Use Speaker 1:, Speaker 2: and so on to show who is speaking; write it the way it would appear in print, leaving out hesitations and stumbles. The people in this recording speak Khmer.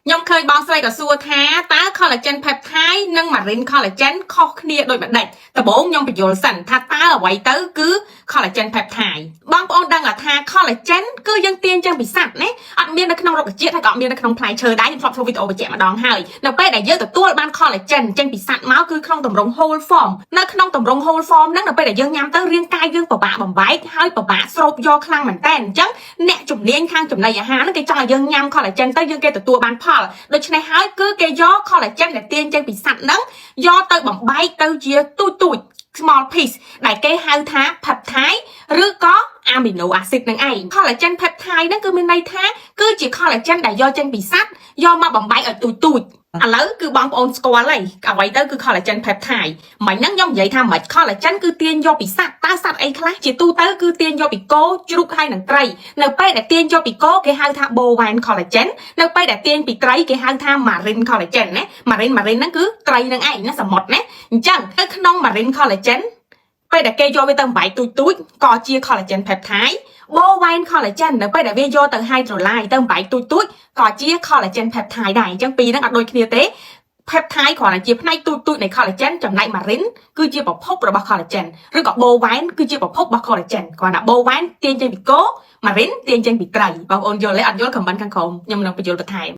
Speaker 1: ខ្ញុំឃើញបងស្រីក៏សួរថាតើ collagen peptide និង marine collagen ខុសគ្នាដូចម្ដេចដំបូងខ្ញុំបញ្យល់សិនថាតើអ្វីទៅគឺ collagen peptide បងប្អូនដឹងថា collagen គឺយើងទាញចេញពីសត្វណាអត់មាននៅក្នុងរុក្ខជាតិហើយក៏អត់មាននៅក្នុងផ្លែឈើដែរខ្ញុំធ្លាប់ធ្វើវីដេអូបញ្ជាក់ម្ដងហើយនៅពេលដែលយើងទទួលបាន collagen ចេញពីសត្វមកគឺក្នុងទម្រង់ whole form នៅក្នុងទម្រង់ whole form ហ្នឹងនៅពេលដែលយើងញ៉ាំទៅរាងកាយយើងពិបាកបំបែកហើយពិបាកស្រូបយកខ្លាំងមែនតើអញ្ចឹងអ្នកជំនាញខាងចំណីអាហារហ្នឹងគេចង់ឲ្យយើងញ៉ាំ collagen ទៅយើងគេទទួលបានផលដូច្នេះហើយគឺគេយក collagen ដែលទាញចេញពីសត្វហ្នឹងយកទៅបំបែកទៅជាទូច small piece ដែលគេហៅថា peptide ឬក៏ amino acid នឹងឯង collagen peptide ហ្នឹងគឺមានន័យថាគឺជា collagen ដែលយកចេញពីសត្វយកមកបំបែកឲ្យទូចឥឡូវគឺបងប្អូនស្គាល់ហើយអ្វីទៅគឺ collagen peptide មិញហ្នឹងខ្ញុំនិយាយថាមិន collagen គឺទាញយកពីសត្វតើសត្វអីខ្លះជាទូទៅគឺទាញយកពីគោជ្រូកហើយនិងត្រីនៅពេលដែលទាញយកពីគោគេហៅថា bovine collagen នៅពេលដែលទាញពីត្រីគេហៅថា marine collagen ណា marine ហ្នឹងគឺត្រីនឹងឯងណាសមុទ្រណាអញ្ចឹងនៅក្នុង marine collagen ពេលដែលគេយកវាទៅបំបែកទូចក៏ជា collagen peptide bovine collagen នៅពេលដែលវាយកទៅ hydrolyze ទៅបំបែកទូចក៏ជា collagen peptide ដែរអញ្ចឹងពីរហ្នឹងអត់ដូចគ្នាទេ peptide គ្រាន់តែជាផ្នែកទូចនៃ collagen ចំណែក marine គឺជាប្រភពរបស់ collagen ឬក៏ bovine គឺជាប្រភពរបស់ collagen គ្រាន់តែ bovine ទាញចេញពីគោ marine ទាញចេញពីត្រីបងប្អូនយល់ទេអត់យល់ comment ខាងក្រោមខ្ញុំនឹងបញ្យល់បន្ថែម